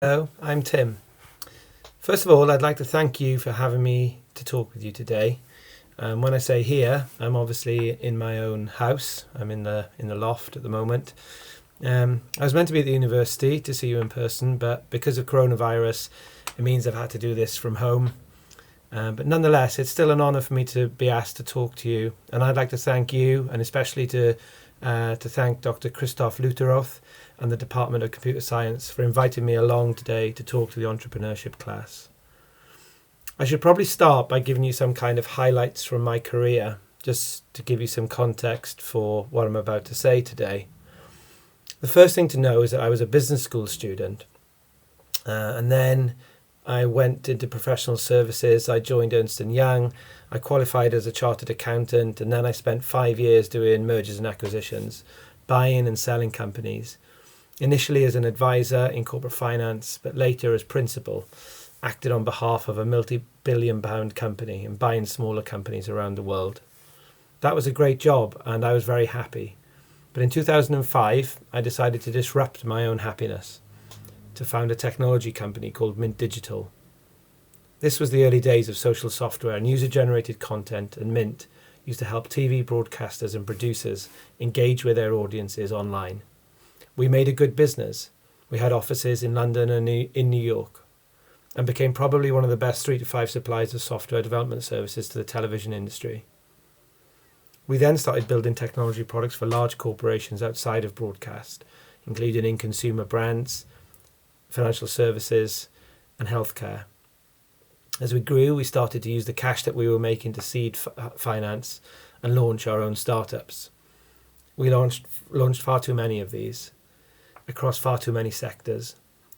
Hello, I'm Tim. First of all, I'd like to thank you for having me to talk with you today. When I say here, I'm obviously in my own house. I'm in the loft at the moment. I was meant to be at the university to see you in person, but because of coronavirus, it means I've had to do this from home. But nonetheless, it's still an honour for me to be asked to talk to you, and I'd like to thank you, and especially to thank Dr Christof Lutteroth and the Department of Computer Science for inviting me along today to talk to the Entrepreneurship class. I should probably start by giving you some kind of highlights from my career, just to give you some context for what I'm about to say today. The first thing to know is that I was a business school student, and then I went into professional services. I joined Ernst & Young. I qualified as a chartered accountant, and then I spent 5 years doing mergers and acquisitions, buying and selling companies. Initially as an advisor in corporate finance, but later as principal, acted on behalf of a multi-billion-pound company and buying smaller companies around the world. That was a great job, and I was very happy. But in 2005, I decided to disrupt my own happiness, to found a technology company called Mint Digital. This was the early days of social software and user-generated content, and Mint used to help TV broadcasters and producers engage with their audiences online. We made a good business. We had offices in London and in New York, and became probably one of the best 3 to 5 suppliers of software development services to the television industry. We then started building technology products for large corporations outside of broadcast, including in consumer brands, financial services, and healthcare. As we grew, we started to use the cash that we were making to seed finance and launch our own startups. We launched far too many of these across far too many sectors,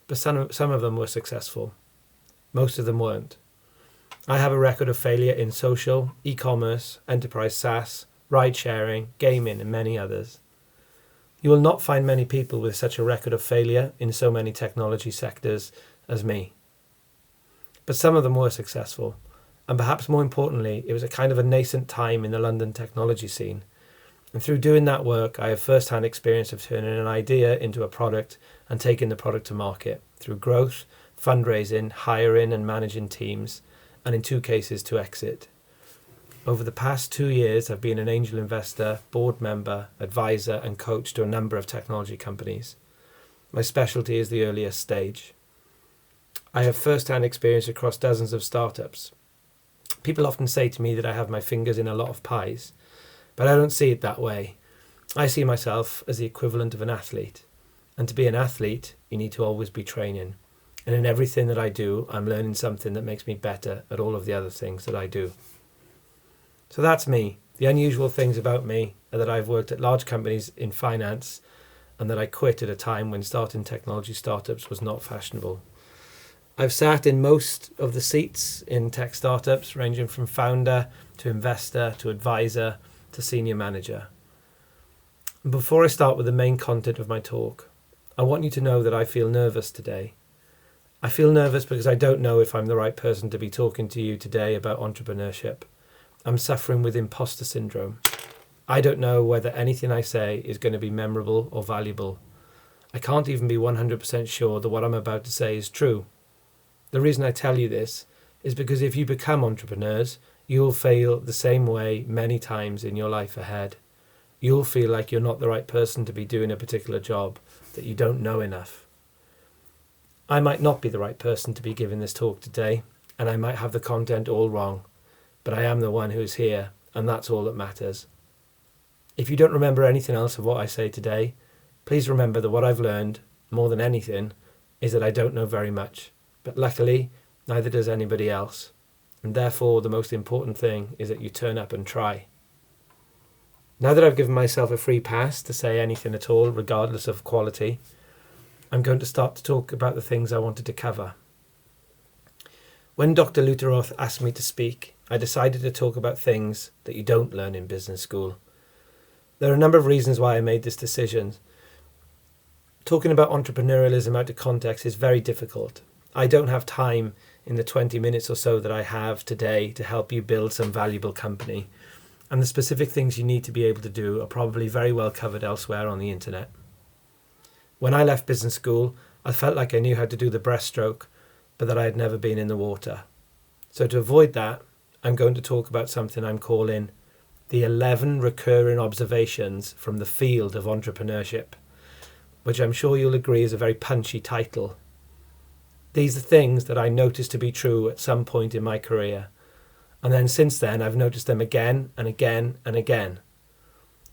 but some of them were successful. Most of them weren't. I have a record of failure in social, e-commerce, enterprise SaaS, ride-sharing, gaming, and many others. You will not find many people with such a record of failure in so many technology sectors as me. But some of them were successful, and perhaps more importantly, it was a kind of a nascent time in the London technology scene. And through doing that work, I have first-hand experience of turning an idea into a product and taking the product to market through growth, fundraising, hiring and managing teams, and in 2 cases to exit. Over the past 2 years, I've been an angel investor, board member, advisor, and coach to a number of technology companies. My specialty is the earliest stage. I have first-hand experience across dozens of startups. People often say to me that I have my fingers in a lot of pies, but I don't see it that way. I see myself as the equivalent of an athlete. And to be an athlete, you need to always be training. And in everything that I do, I'm learning something that makes me better at all of the other things that I do. So that's me. The unusual things about me are that I've worked at large companies in finance, and that I quit at a time when starting technology startups was not fashionable. I've sat in most of the seats in tech startups, ranging from founder to investor to advisor to senior manager. And before I start with the main content of my talk, I want you to know that I feel nervous today. I feel nervous because I don't know if I'm the right person to be talking to you today about entrepreneurship. I'm suffering with imposter syndrome. I don't know whether anything I say is going to be memorable or valuable. I can't even be 100% sure that what I'm about to say is true. The reason I tell you this is because if you become entrepreneurs, you'll feel the same way many times in your life ahead. You'll feel like you're not the right person to be doing a particular job, that you don't know enough. I might not be the right person to be giving this talk today, and I might have the content all wrong, but I am the one who's here, and that's all that matters. If you don't remember anything else of what I say today, please remember that what I've learned, more than anything, is that I don't know very much, but luckily, neither does anybody else. And therefore, the most important thing is that you turn up and try. Now that I've given myself a free pass to say anything at all, regardless of quality, I'm going to start to talk about the things I wanted to cover. When Dr. Lutteroth asked me to speak, I decided to talk about things that you don't learn in business school. There are a number of reasons why I made this decision. Talking about entrepreneurialism out of context is very difficult. I don't have time in the 20 minutes or so that I have today to help you build some valuable company. And the specific things you need to be able to do are probably very well covered elsewhere on the internet. When I left business school, I felt like I knew how to do the breaststroke, but that I had never been in the water. So to avoid that, I'm going to talk about something I'm calling the 11 recurring observations from the field of entrepreneurship, which I'm sure you'll agree is a very punchy title. These are things that I noticed to be true at some point in my career. And then since then, I've noticed them again and again and again.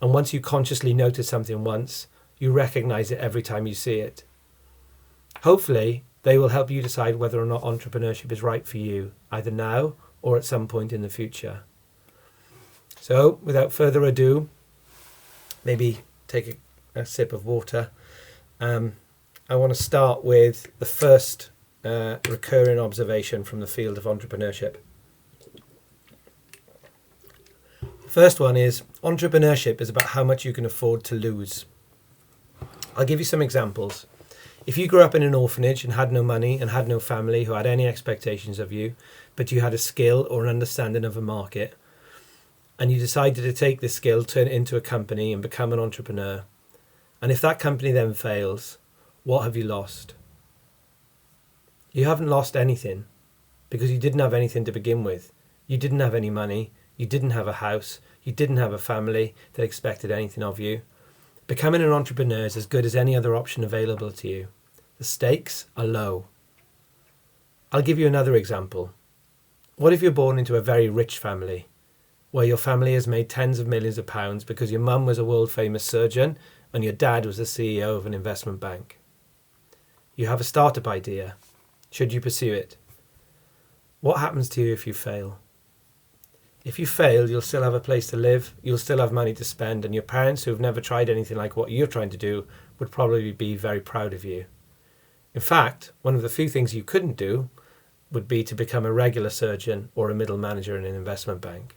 And once you consciously notice something once, you recognize it every time you see it. Hopefully, they will help you decide whether or not entrepreneurship is right for you, either now or at some point in the future. So, without further ado, maybe take a sip of water. I want to start with the first recurring observation from the field of entrepreneurship. The first one is entrepreneurship is about how much you can afford to lose. I'll give you some examples. If you grew up in an orphanage and had no money and had no family who had any expectations of you, but you had a skill or an understanding of a market, and you decided to take this skill, turn it into a company and become an entrepreneur, and if that company then fails, what have you lost? You haven't lost anything, because you didn't have anything to begin with. You didn't have any money, you didn't have a house, you didn't have a family that expected anything of you. Becoming an entrepreneur is as good as any other option available to you. The stakes are low. I'll give you another example. What if you're born into a very rich family, where your family has made tens of millions of pounds because your mum was a world famous surgeon and your dad was the CEO of an investment bank? You have a startup idea. Should you pursue it? What happens to you if you fail? If you fail, you'll still have a place to live, you'll still have money to spend, and your parents, who have never tried anything like what you're trying to do, would probably be very proud of you. In fact, one of the few things you couldn't do would be to become a regular surgeon or a middle manager in an investment bank.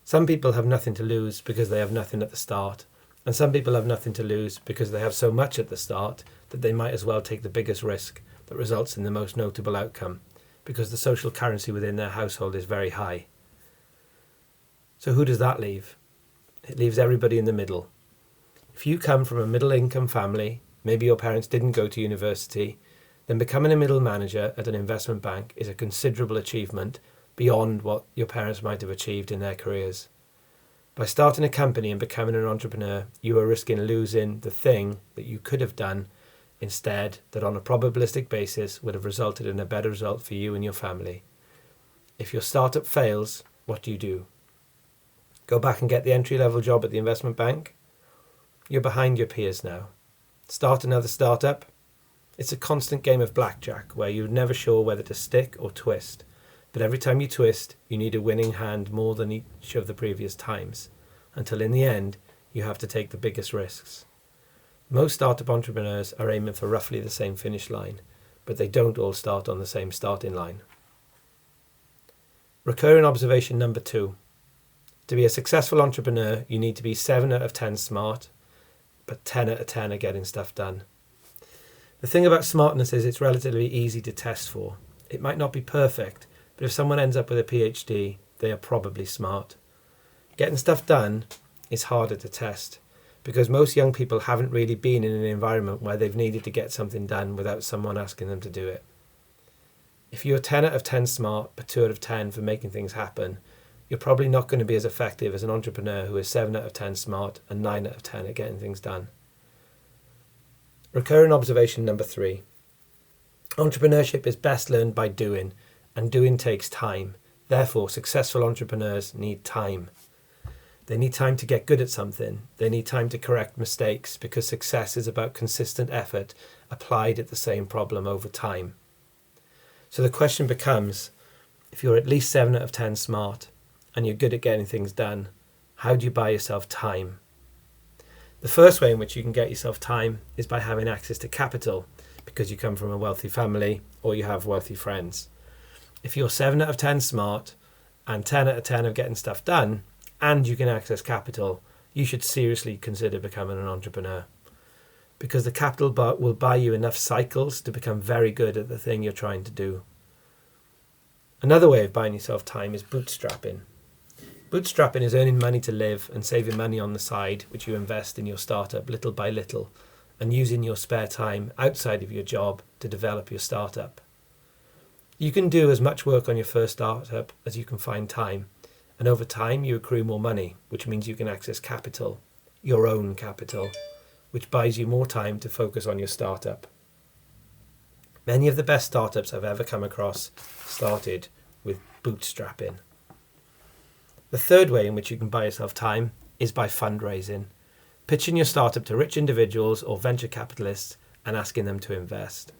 Some people have nothing to lose because they have nothing at the start, and some people have nothing to lose because they have so much at the start that they might as well take the biggest risk that results in the most notable outcome, because the social currency within their household is very high. So who does that leave? It leaves everybody in the middle. If you come from a middle income family, maybe your parents didn't go to university, then becoming a middle manager at an investment bank is a considerable achievement beyond what your parents might have achieved in their careers. By starting a company and becoming an entrepreneur, you are risking losing the thing that you could have done instead, that on a probabilistic basis would have resulted in a better result for you and your family. If your startup fails, what do? Go back and get the entry-level job at the investment bank? You're behind your peers now. Start another startup? It's a constant game of blackjack where you're never sure whether to stick or twist. But every time you twist, you need a winning hand more than each of the previous times, until in the end, you have to take the biggest risks. Most startup entrepreneurs are aiming for roughly the same finish line, but they don't all start on the same starting line. Recurring observation number 2. To be a successful entrepreneur, you need to be 7 out of 10 smart, but 10 out of 10 are getting stuff done. The thing about smartness is it's relatively easy to test for. It might not be perfect, but if someone ends up with a PhD, they are probably smart. Getting stuff done is harder to test, because most young people haven't really been in an environment where they've needed to get something done without someone asking them to do it. If you're 10 out of 10 smart, but 2 out of 10 for making things happen, you're probably not going to be as effective as an entrepreneur who is 7 out of 10 smart and 9 out of 10 at getting things done. Recurring observation number 3. Entrepreneurship is best learned by doing, and doing takes time. Therefore, successful entrepreneurs need time. They need time to get good at something. They need time to correct mistakes, because success is about consistent effort applied at the same problem over time. So the question becomes, if you're at least 7 out of 10 smart, and you're good at getting things done, how do you buy yourself time? The first way in which you can get yourself time is by having access to capital, because you come from a wealthy family or you have wealthy friends. If you're 7 out of 10 smart and 10 out of 10 of getting stuff done, and you can access capital, you should seriously consider becoming an entrepreneur, because the capital will buy you enough cycles to become very good at the thing you're trying to do. Another way of buying yourself time is bootstrapping. Bootstrapping is earning money to live and saving money on the side, which you invest in your startup little by little and using your spare time outside of your job to develop your startup. You can do as much work on your first startup as you can find time, and over time you accrue more money, which means you can access capital, your own capital, which buys you more time to focus on your startup. Many of the best startups I've ever come across started with bootstrapping. The third way in which you can buy yourself time is by fundraising, pitching your startup to rich individuals or venture capitalists and asking them to invest.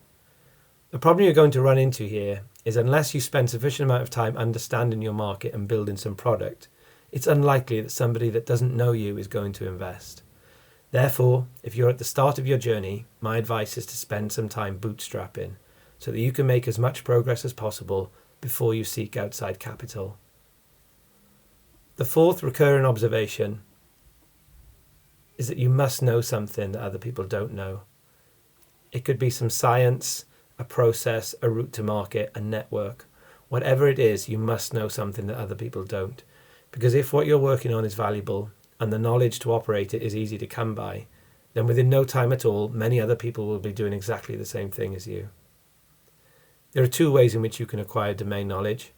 The problem you're going to run into here is unless you spend sufficient amount of time understanding your market and building some product, it's unlikely that somebody that doesn't know you is going to invest. Therefore, if you're at the start of your journey, my advice is to spend some time bootstrapping so that you can make as much progress as possible before you seek outside capital. The fourth recurring observation is that you must know something that other people don't know. It could be some science, a process, a route to market, a network. Whatever it is, you must know something that other people don't. Because if what you're working on is valuable and the knowledge to operate it is easy to come by, then within no time at all, many other people will be doing exactly the same thing as you. There are two ways in which you can acquire domain knowledge.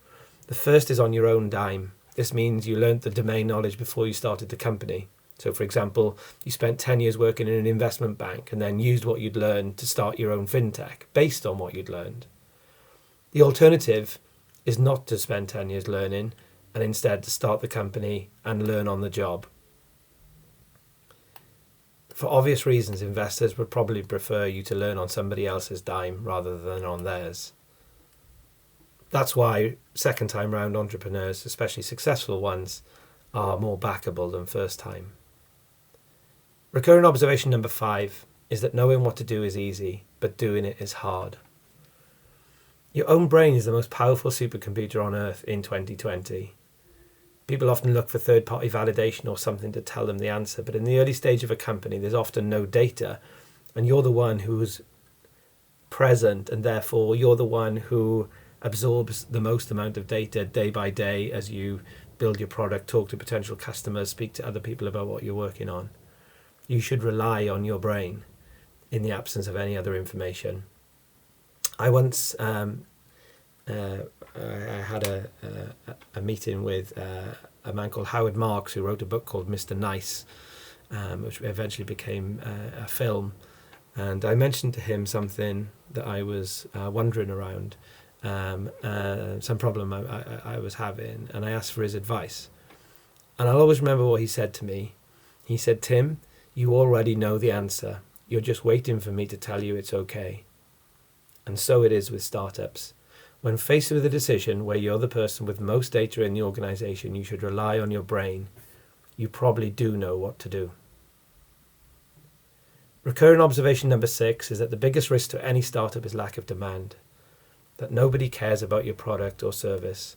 The first is on your own dime. This means you learnt the domain knowledge before you started the company. So, for example, you spent 10 years working in an investment bank and then used what you'd learned to start your own fintech based on what you'd learned. The alternative is not to spend 10 years learning and instead to start the company and learn on the job. For obvious reasons, investors would probably prefer you to learn on somebody else's dime rather than on theirs. That's why second time round entrepreneurs, especially successful ones, are more backable than first time. Recurrent observation number 5 is that knowing what to do is easy, but doing it is hard. Your own brain is the most powerful supercomputer on earth in 2020. People often look for third-party validation or something to tell them the answer, but in the early stage of a company, there's often no data, and you're the one who's present, and therefore you're the one who absorbs the most amount of data day by day as you build your product, talk to potential customers, speak to other people about what you're working on. You should rely on your brain in the absence of any other information. I once I had a meeting with a man called Howard Marks, who wrote a book called Mr. Nice, which eventually became a film. And I mentioned to him something that I was wondering around, some problem I was having, and I asked for his advice. And I'll always remember what he said to me. He said, "Tim, you already know the answer. You're just waiting for me to tell you it's okay." And so it is with startups. When faced with a decision where you're the person with most data in the organization, you should rely on your brain. You probably do know what to do. Recurrent observation number 6 is that the biggest risk to any startup is lack of demand, that nobody cares about your product or service.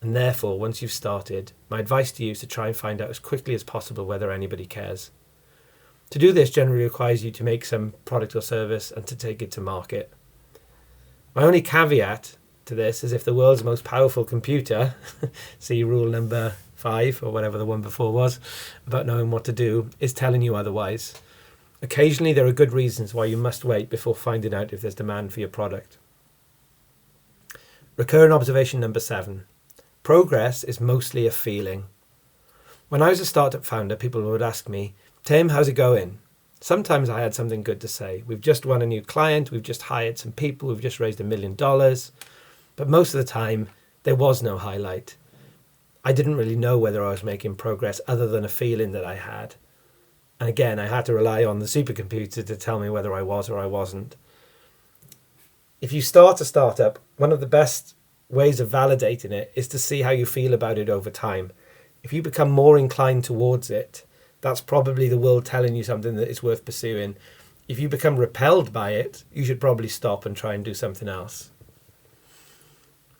And therefore, once you've started, my advice to you is to try and find out as quickly as possible whether anybody cares. To do this generally requires you to make some product or service and to take it to market. My only caveat to this is if the world's most powerful computer, see rule number 5 or whatever the one before was, about knowing what to do, is telling you otherwise. Occasionally there are good reasons why you must wait before finding out if there's demand for your product. Recurrent observation number 7. Progress is mostly a feeling. When I was a startup founder, people would ask me, "Tim, how's it going?" Sometimes I had something good to say. We've just won a new client, we've just hired some people, we've just raised $1 million. But most of the time, there was no highlight. I didn't really know whether I was making progress other than a feeling that I had. And again, I had to rely on the supercomputer to tell me whether I was or I wasn't. If you start a startup, one of the best ways of validating it is to see how you feel about it over time. If you become more inclined towards it, that's probably the world telling you something that is worth pursuing. If you become repelled by it, you should probably stop and try and do something else.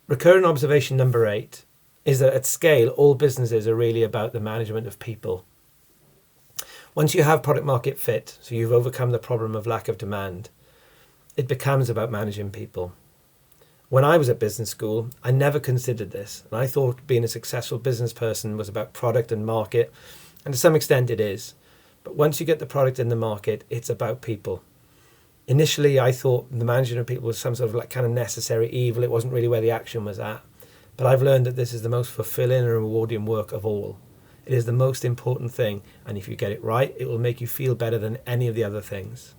Recurrent observation number 8 is that at scale, all businesses are really about the management of people. Once you have product market fit, so you've overcome the problem of lack of demand, it becomes about managing people. When I was at business school, I never considered this, and I thought being a successful business person was about product and market, and to some extent it is. But once you get the product in the market, it's about people. Initially, I thought the management of people was some sort of like kind of necessary evil. It wasn't really where the action was at. But I've learned that this is the most fulfilling and rewarding work of all. It is the most important thing. And if you get it right, it will make you feel better than any of the other things.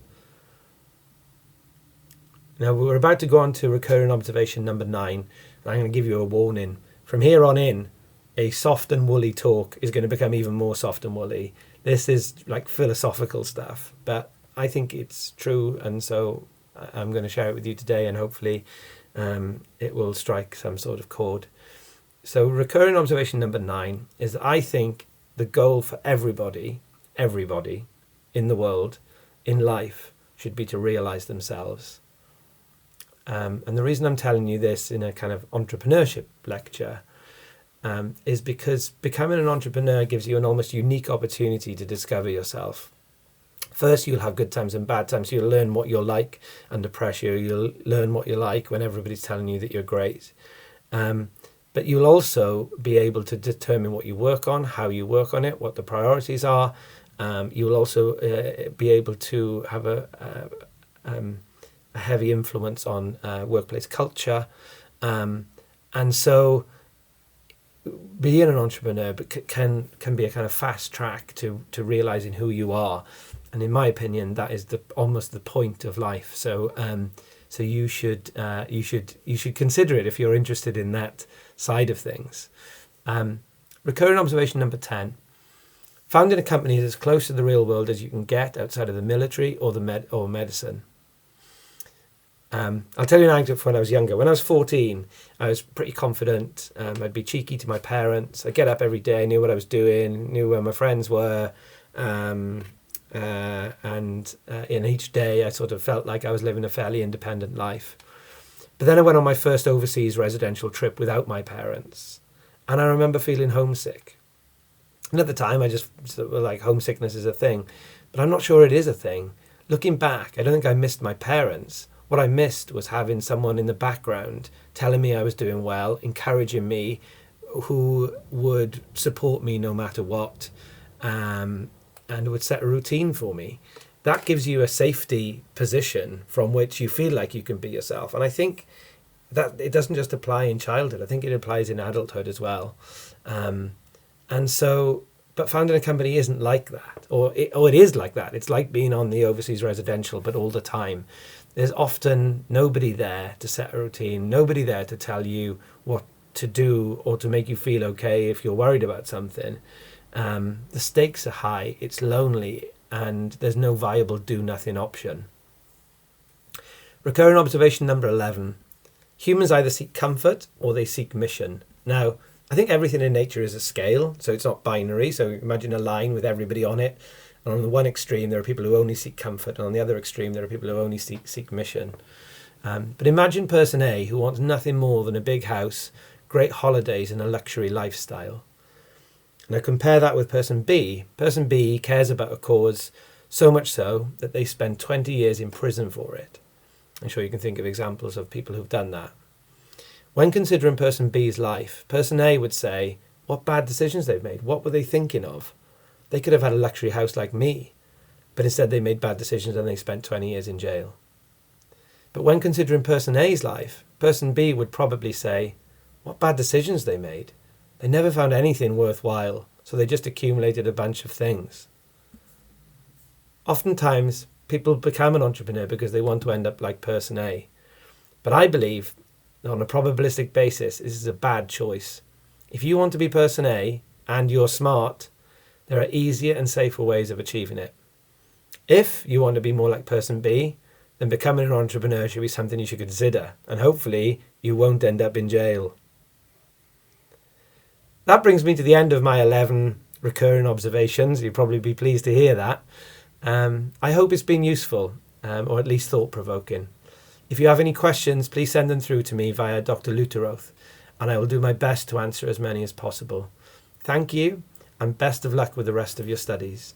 Now, we're about to go on to recurring observation number 9. And I'm going to give you a warning. From here on in, a soft and woolly talk is going to become even more soft and woolly. This is like philosophical stuff, but I think it's true, and so I'm going to share it with you today, and hopefully it will strike some sort of chord. So recurring observation number 9 is that I think the goal for everybody in the world, in life, should be to realize themselves. And the reason I'm telling you this in a kind of entrepreneurship lecture is because becoming an entrepreneur gives you an almost unique opportunity to discover yourself. First, you'll have good times and bad times. You'll learn what you're like under pressure. You'll learn what you're like when everybody's telling you that you're great. But you'll also be able to determine what you work on, how you work on it, what the priorities are. You'll also be able to have a heavy influence on workplace culture. And so being an entrepreneur can be a kind of fast track to realizing who you are. And in my opinion, that is almost the point of life. So you should consider it if you're interested in that side of things. Recurring observation number 10: founding a company is as close to the real world as you can get outside of the military or medicine. I'll tell you an anecdote from when I was younger. When I was 14, I was pretty confident. I'd be cheeky to my parents. I'd get up every day, knew what I was doing, knew where my friends were. And in each day, I sort of felt like I was living a fairly independent life. But then I went on my first overseas residential trip without my parents. And I remember feeling homesick. And at the time, I just sort of like homesickness is a thing. But I'm not sure it is a thing. Looking back, I don't think I missed my parents. What I missed was having someone in the background telling me I was doing well, encouraging me, who would support me no matter what, and would set a routine for me. That gives you a safety position from which you feel like you can be yourself. And I think that it doesn't just apply in childhood. I think it applies in adulthood as well. But founding a company isn't like that, or it is like that. It's like being on the overseas residential, but all the time. There's often nobody there to set a routine, nobody there to tell you what to do or to make you feel okay if you're worried about something. The stakes are high, it's lonely, and there's no viable do-nothing option. Recurring observation number 11. Humans either seek comfort or they seek mission. Now, I think everything in nature is a scale, so it's not binary. So imagine a line with everybody on it. And on the one extreme, there are people who only seek comfort. And on the other extreme, there are people who only seek mission. But imagine person A, who wants nothing more than a big house, great holidays, and a luxury lifestyle. Now compare that with person B. Person B cares about a cause so much so that they spend 20 years in prison for it. I'm sure you can think of examples of people who've done that. When considering person B's life, person A would say, what bad decisions they've made. What were they thinking of? They could have had a luxury house like me, but instead they made bad decisions and they spent 20 years in jail. But when considering person A's life, person B would probably say, what bad decisions they made. They never found anything worthwhile, so they just accumulated a bunch of things. Oftentimes, people become an entrepreneur because they want to end up like person A. But I believe, on a probabilistic basis, this is a bad choice. If you want to be person A and you're smart, there are easier and safer ways of achieving it. If you want to be more like person B, then becoming an entrepreneur should be something you should consider, and hopefully you won't end up in jail. That brings me to the end of my 11 recurring observations. You'll probably be pleased to hear that. I hope it's been useful, or at least thought-provoking. If you have any questions, please send them through to me via Dr Lutteroth, and I will do my best to answer as many as possible. Thank you, and best of luck with the rest of your studies.